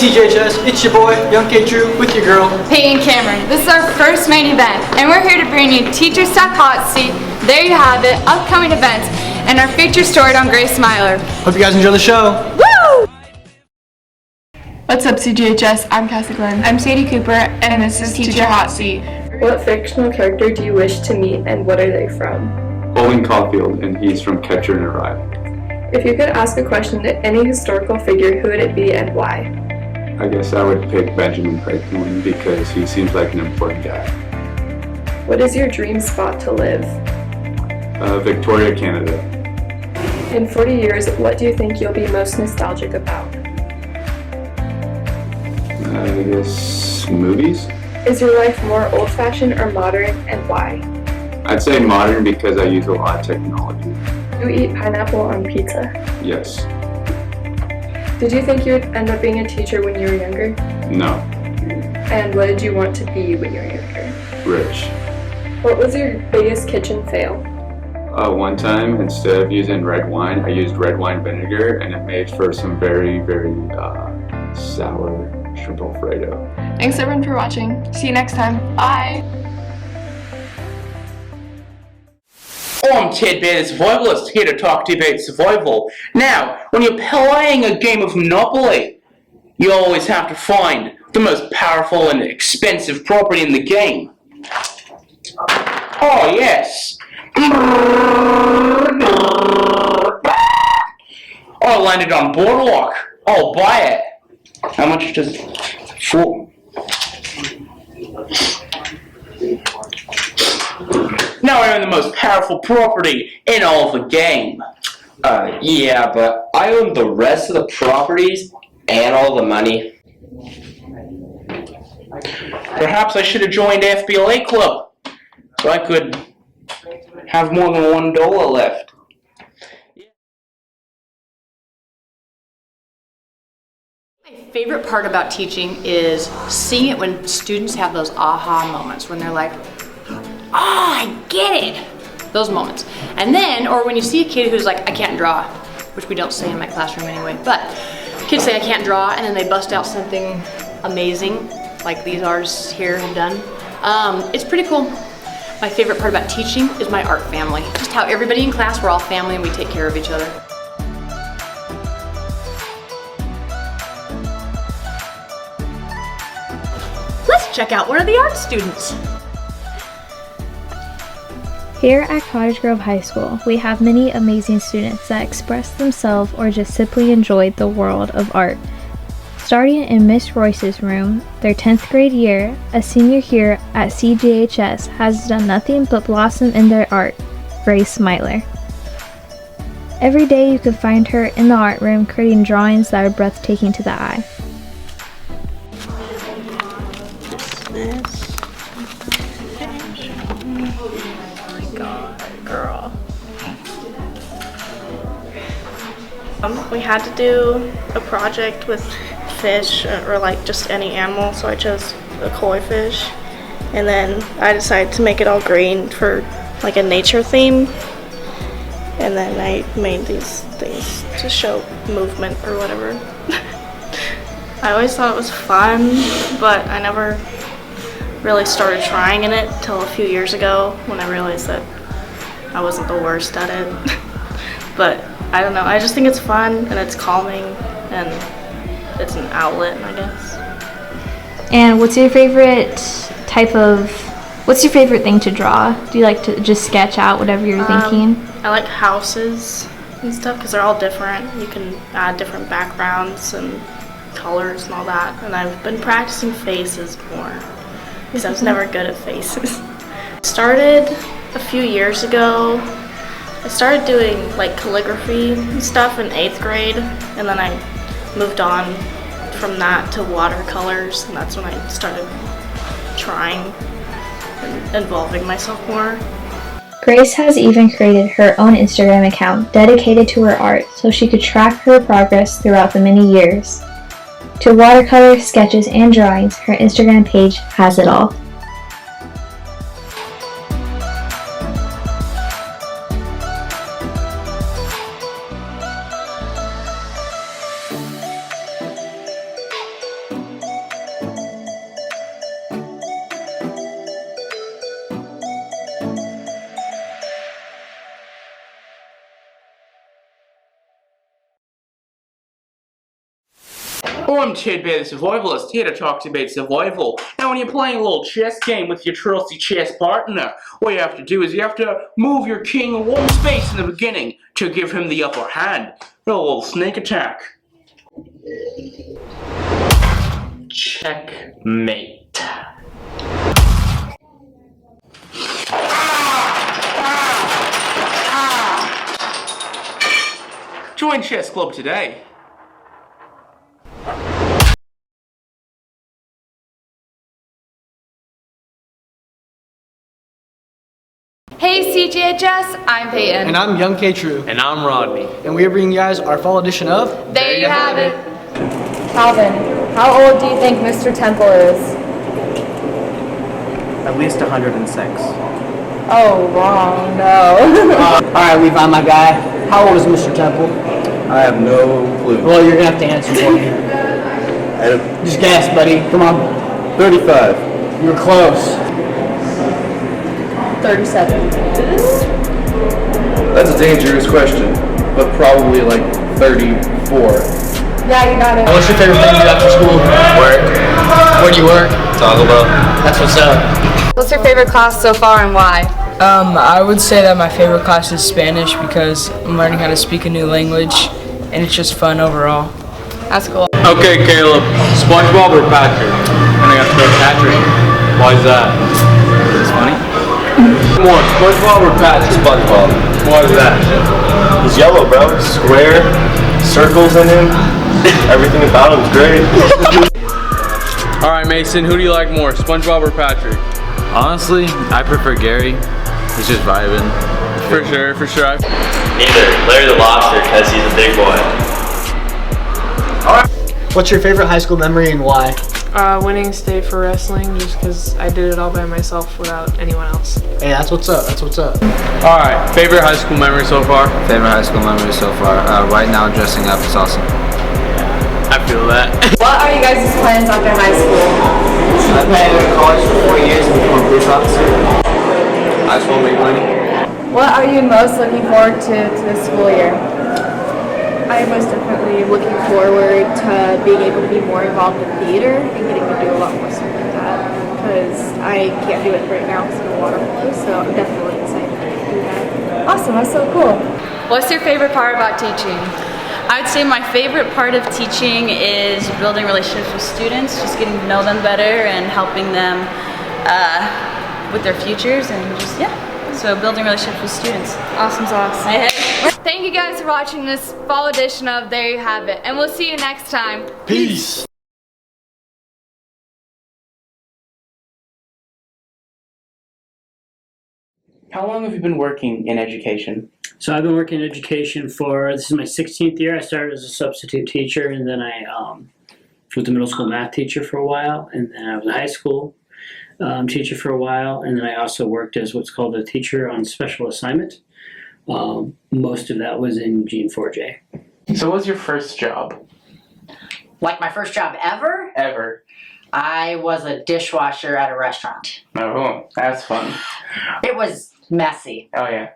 CJHS, it's your boy, Young K. Drew, with your girl, Peyton Cameron. This is our first main event, and we're here to bring you Teacher's Talk Hot Seat. There you have it, upcoming events, and our feature story on Grace Smiler. Hope you guys enjoy the show. Woo! What's up, CGHS? I'm Cassie Glenn. I'm Sadie Cooper, and this is Teacher Hot Seat. What fictional character do you wish to meet, and what are they from? Colin Caulfield, and he's from Catcher in the Rye. If you could ask a question to any historical figure, who would it be and why? I guess I would pick Benjamin Franklin because he seems like an important guy. What is your dream spot to live? Victoria, Canada. In 40 years, what do you think you'll be most nostalgic about? I guess movies? Is your life more old-fashioned or modern, and why? I'd say modern because I use a lot of technology. Do you eat pineapple on pizza? Yes. Did you think you would end up being a teacher when you were younger? No. And what did you want to be when you were younger? Rich. What was your biggest kitchen fail? One time, instead of using red wine, I used red wine vinegar, and it made for some very, very sour shrimp Alfredo. Thanks everyone for watching. See you next time. Bye! I'm Ted Bear, the Survivalist, here to talk to you about survival. Now, when you're playing a game of Monopoly, you always have to find the most powerful and expensive property in the game. Oh, yes. Oh, I landed on Boardwalk. I'll buy it. How much does it? Now I own the most powerful property in all of the game. Yeah, but I own the rest of the properties and all the money. Perhaps I should have joined FBLA Club so I could have more than $1 left. My favorite part about teaching is seeing it when students have those aha moments, when they're like, oh, I get it! Those moments. And then, or when you see a kid who's like, I can't draw, which we don't say in my classroom anyway, but kids say I can't draw, and then they bust out something amazing, like these artists here have done. It's pretty cool. My favorite part about teaching is my art family. Just how everybody in class, we're all family and we take care of each other. Let's check out one of the art students. Here at Cottage Grove High School, we have many amazing students that express themselves or just simply enjoy the world of art. Starting in Miss Royce's room, their 10th grade year, a senior here at CGHS has done nothing but blossom in their art, Grace Smiler. Every day you could find her in the art room creating drawings that are breathtaking to the eye. Girl. We had to do a project with fish or like just any animal, so I chose a koi fish, and then I decided to make it all green for like a nature theme, and then I made these things to show movement or whatever. I always thought it was fun, but I never really started trying in it till a few years ago when I realized that I wasn't the worst at it. But I don't know, I just think it's fun and it's calming and it's an outlet, I guess. And what's your favorite thing to draw? Do you like to just sketch out whatever you're thinking? I like houses and stuff because they're all different. You can add different backgrounds and colors and all that. And I've been practicing faces more because I was never good at faces. Started a few years ago. I started doing like calligraphy and stuff in 8th grade, and then I moved on from that to watercolors, and that's when I started trying and involving myself more. Grace has even created her own Instagram account dedicated to her art so she could track her progress throughout the many years. To watercolor, sketches, and drawings, her Instagram page has it all. I'm Tidbit the Survivalist, here to talk to you about survival. Now when you're playing a little chess game with your trusty chess partner, what you have to do is you have to move your king one space in the beginning to give him the upper hand. A little sneak attack. Checkmate. Join Chess Club today. Hey CGHS, I'm Peyton. And I'm Young K. True. And I'm Rodney. And we are bringing you guys our fall edition of There you have it. Calvin, how old do you think Mr. Temple is? At least 106. Oh, wrong, no. Alright, we found my guy. How old is Mr. Temple? I have no clue. Well, you're gonna have to answer for me. Just guess, buddy. Come on. 35. You're close. 37. That's a dangerous question, but probably like 34. Yeah, you got it. What's your favorite thing to do after school? Work. Where do you work? Talk about. That's what's up. What's your favorite class so far and why? I would say that my favorite class is Spanish because I'm learning how to speak a new language and it's just fun overall. That's cool. Okay, Caleb. SpongeBob or Patrick? And I got to go Patrick. Why is that? It's funny. Come on, SpongeBob or Patrick? SpongeBob. Why is that? He's yellow, bro. Square, circles in him. Everything about him's great. Alright, Mason, who do you like more, SpongeBob or Patrick? Honestly, I prefer Gary. He's just vibing. For sure, for sure. Neither. Larry the Lobster, because he's a big boy. What's your favorite high school memory and why? Winning state for wrestling just because I did it all by myself without anyone else. Hey, that's what's up. That's what's up. Alright, favorite high school memory so far? Favorite high school memory so far? Right now, dressing up is awesome. I feel that. What are you guys' plans after high school? I plan to go to college for 4 years and become a police officer. I just want to make money. What are you most looking forward to this school year? I am most definitely looking forward to being able to be more involved in theater and getting to do a lot more stuff like that because I can't do it right now because of the water flow, so I'm definitely excited to do that. Awesome, that's so cool. What's your favorite part about teaching? I'd say my favorite part of teaching is building relationships with students, just getting to know them better and helping them with their futures and just, yeah. So building relationships with students. Awesome sauce. Hey. Thank you guys for watching this fall edition of There You Have It, and we'll see you next time. Peace. How long have you been working in education? So I've been working in education this is my 16th year. I started as a substitute teacher, and then I was a middle school math teacher for a while, and then I was a high school teacher for a while, and then I also worked as what's called a teacher on special assignment. Most of that was in Gene 4J. So what was your first job? Like my first job ever? Ever. I was a dishwasher at a restaurant. Oh, that's fun. It was messy. Oh yeah.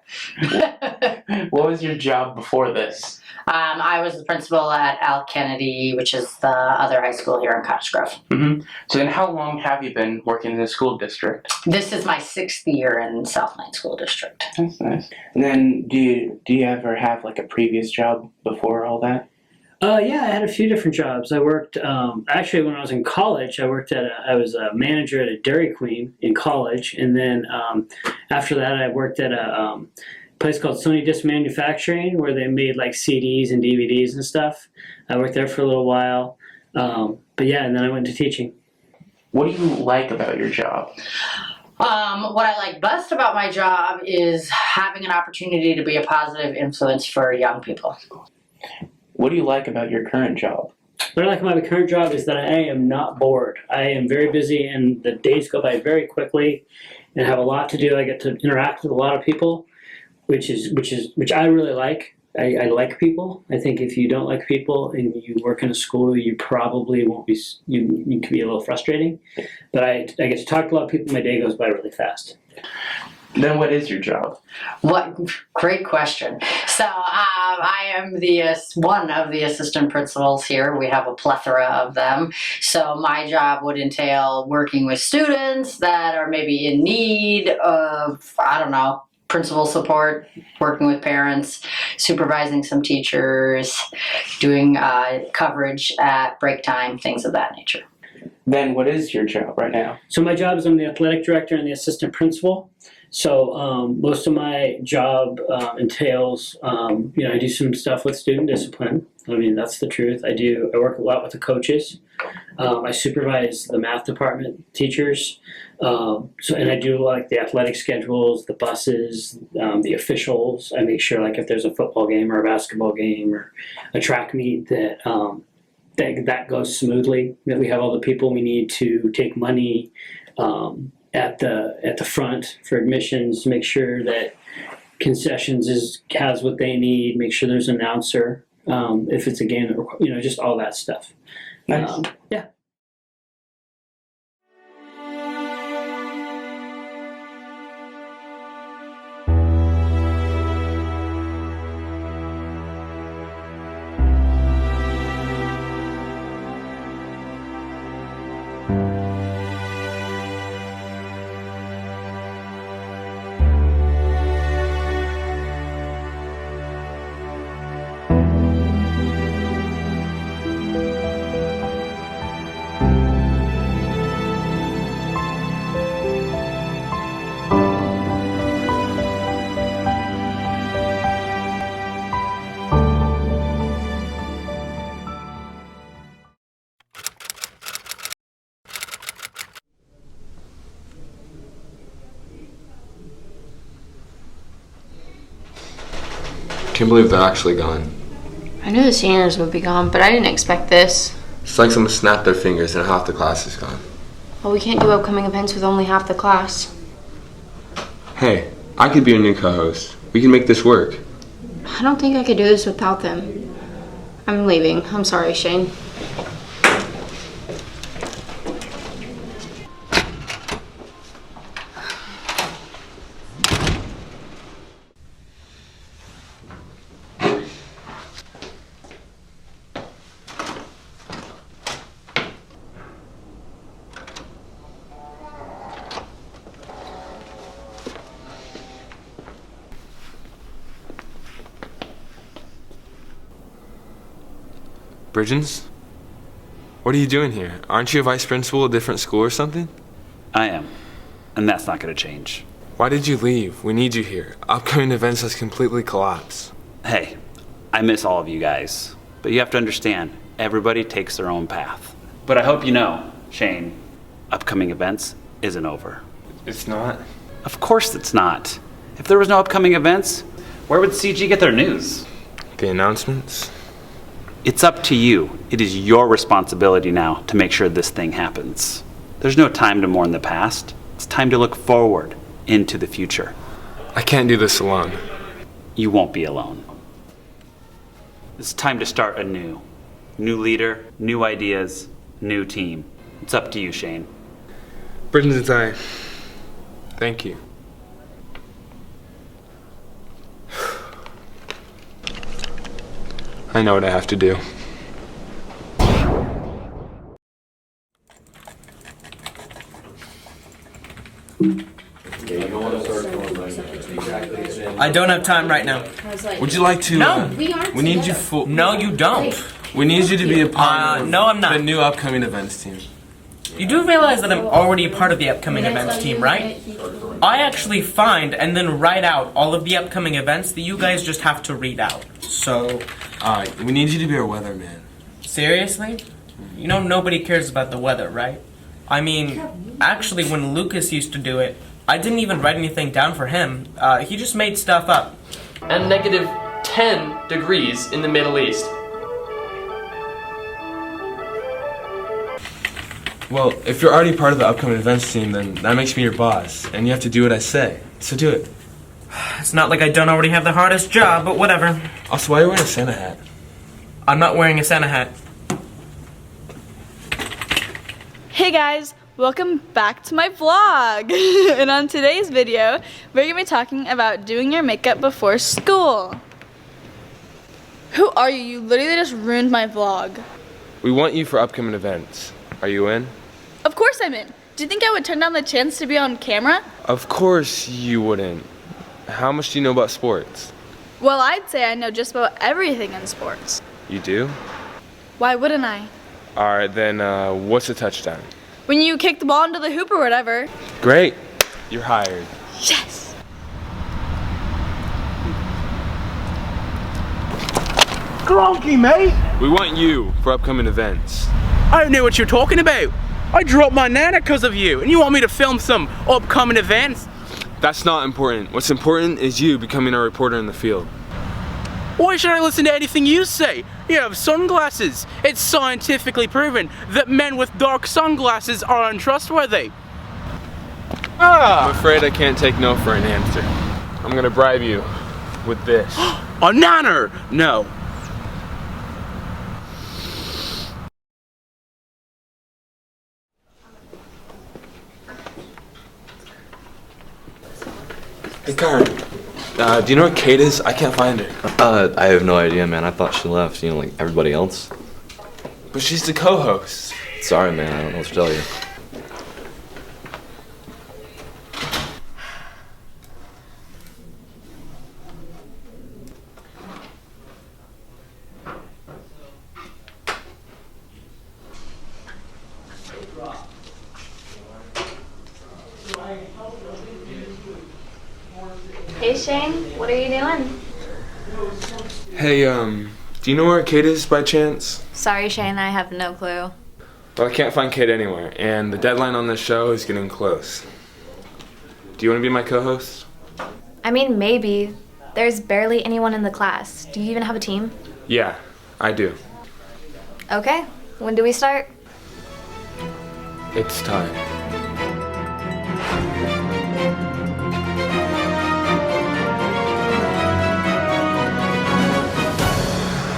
What was your job before this? I was the principal at Al Kennedy, which is the other high school here in Cottage Grove. Mm-hmm. So then how long have you been working in the school district? This is my 6th year in South Lane School District. That's nice. And then do you ever have like a previous job before all that? Yeah, I had a few different jobs. I worked, actually when I was in college, I was a manager at a Dairy Queen in college. And then after that, I worked at a place called Sony Disc Manufacturing where they made like CDs and DVDs and stuff. I worked there for a little while. But yeah, and then I went to teaching. What do you like about your job? What I like best about my job is having an opportunity to be a positive influence for young people. What do you like about your current job? What I like about my current job is that I am not bored. I am very busy and the days go by very quickly and have a lot to do. I get to interact with a lot of people, which I really like. I like people. I think if you don't like people and you work in a school, you probably won't be, you can be a little frustrating. But I get to talk to a lot of people, my day goes by really fast. Then what is your job? What great question. So I am one of the assistant principals here. We have a plethora of them. So my job would entail working with students that are maybe in need of, I don't know, principal support, working with parents, supervising some teachers, doing coverage at break time, things of that nature. Then what is your job right now? So my job is I'm the athletic director and the assistant principal. So most of my job entails, I do some stuff with student discipline. I mean, that's the truth. I work a lot with the coaches. I supervise the math department teachers. And I do like the athletic schedules, the buses, the officials. I make sure like if there's a football game or a basketball game or a track meet that goes smoothly, that we have all the people we need to take money at the front for admissions, make sure that concessions has what they need, make sure there's an announcer if it's a game that just all that stuff. Nice. Yeah. Can't believe they're actually gone. I knew the seniors would be gone, but I didn't expect this. It's like someone snapped their fingers and half the class is gone. Well, we can't do upcoming events with only half the class. Hey, I could be your new co-host. We can make this work. I don't think I could do this without them. I'm leaving. I'm sorry, Shane. Bridgens? What are you doing here? Aren't you a vice principal at a different school or something? I am, and that's not going to change. Why did you leave? We need you here. Upcoming events has completely collapsed. Hey, I miss all of you guys, but you have to understand, everybody takes their own path. But I hope you know, Shane, upcoming events isn't over. It's not? Of course it's not. If there was no upcoming events, where would CG get their news? The announcements? It's up to you. It is your responsibility now to make sure this thing happens. There's no time to mourn the past. It's time to look forward into the future. I can't do this alone. You won't be alone. It's time to start anew. New leader, new ideas, new team. It's up to you, Shane. Bridgens, thank you. I know what I have to do. I don't have time right now. Would you like to? No. We need you for. No, you don't. We need you to be a part of no, I'm not. the new upcoming events team. You do realize that I'm already a part of the upcoming events team, right? I actually find and then write out all of the upcoming events that you guys just have to read out. So, we need you to be our weatherman. Seriously? You know nobody cares about the weather, right? I mean, actually when Lucas used to do it, I didn't even write anything down for him. He just made stuff up. And negative 10 degrees in the Middle East. Well, if you're already part of the upcoming events team, then that makes me your boss, and you have to do what I say. So do it. It's not like I don't already have the hardest job, but whatever. Also, why are you wearing a Santa hat? I'm not wearing a Santa hat. Hey guys, Welcome back to my vlog. And on today's video, we're going to be talking about doing your makeup before school. Who are you? You literally just ruined my vlog. We want you for upcoming events. Are you in? Of course I'm in. Do you think I would turn down the chance to be on camera? Of course you wouldn't. How much do you know about sports? Well, I'd say I know just about everything in sports. You do? Why wouldn't I? Alright, then what's a touchdown? When you kick the ball into the hoop or whatever. Great. You're hired. Yes! Gronky, mate! We want you for upcoming events. I don't know what you're talking about. I dropped my nana because of you, and you want me to film some upcoming events? That's not important. What's important is you becoming a reporter in the field. Why should I listen to anything you say? You have sunglasses. It's scientifically proven that men with dark sunglasses are untrustworthy. I'm afraid I can't take no for an answer. I'm gonna bribe you with this. A nanner! No. Hey, Karen. Do you know where Kate is? I can't find her. I have no idea, man. I thought she left, you know, like everybody else. But she's the co-host. Sorry, man. I don't know what to tell you. Hey Shane, what are you doing? Hey, do you know where Kate is by chance? Sorry Shane, I have no clue. Well, I can't find Kate anywhere, and the deadline on this show is getting close. Do you want to be my co-host? I mean, maybe. There's barely anyone in the class. Do you even have a team? Yeah, I do. Okay, when do we start? It's time.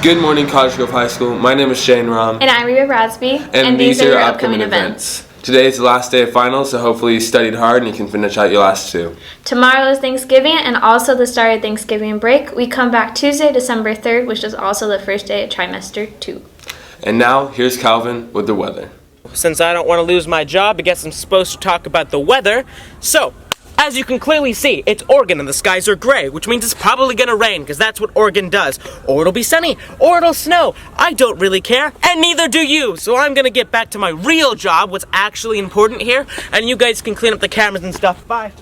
Good morning, Cottage Grove High School. My name is Shane Rom. And I'm Reba Bradsby. And these are your upcoming events. Today is the last day of finals, so hopefully you studied hard and you can finish out your last two. Tomorrow is Thanksgiving and also the start of Thanksgiving break. We come back Tuesday, December 3rd, which is also the first day of trimester 2. And now, here's Calvin with the weather. Since I don't want to lose my job, I guess I'm supposed to talk about the weather. So, as you can clearly see, it's Oregon and the skies are gray, which means it's probably gonna rain, because that's what Oregon does. Or it'll be sunny, or it'll snow. I don't really care, and neither do you. So I'm gonna get back to my real job, what's actually important here, and you guys can clean up the cameras and stuff. Bye.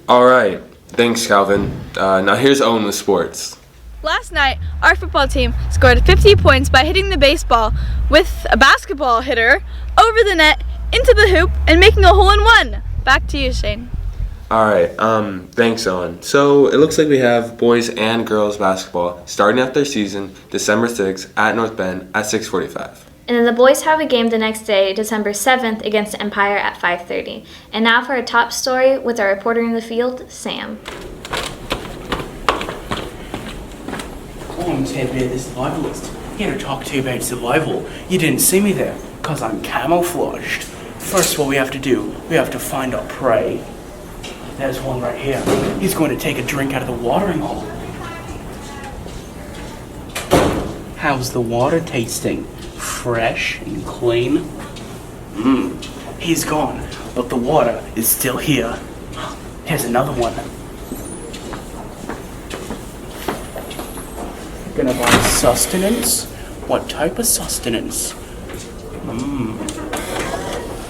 Alright, thanks Calvin. Now here's Owen with sports. Last night, our football team scored 50 points by hitting the baseball with a basketball hitter over the net, into the hoop, and making a hole-in-one. Back to you, Shane. Alright, thanks Owen. So, it looks like we have boys and girls basketball starting up their season December 6th at North Bend at 6:45. And then the boys have a game the next day, December 7th, against Empire at 5:30. And now for our top story with our reporter in the field, Sam. I'm Ted Bear, the survivalist. Here to talk to you about survival. You didn't see me there, because I'm camouflaged. First, what we have to do, we have to find our prey. There's one right here. He's going to take a drink out of the watering hole. How's the water tasting? Fresh and clean? He's gone, but the water is still here. Here's another one. Gonna buy sustenance? What type of sustenance?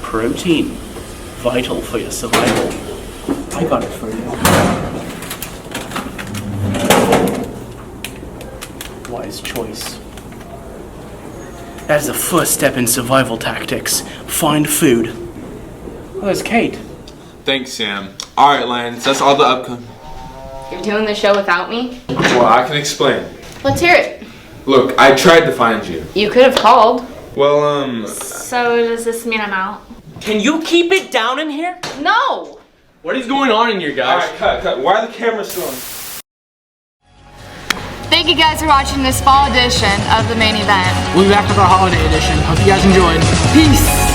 Protein. Vital for your survival. I got it for you. Wise choice. That is the first step in survival tactics. Find food. Oh, there's Kate. Thanks, Sam. Alright, Lance, that's all the upcoming. You're doing the show without me? Well, I can explain. Let's hear it. Look, I tried to find you. You could have called. Well, So does this mean I'm out? Can you keep it down in here? No! What is going on in here, guys? Alright, cut. Why are the cameras still on? Thank you guys for watching this fall edition of the main event. We'll be back with our holiday edition. Hope you guys enjoyed. Peace.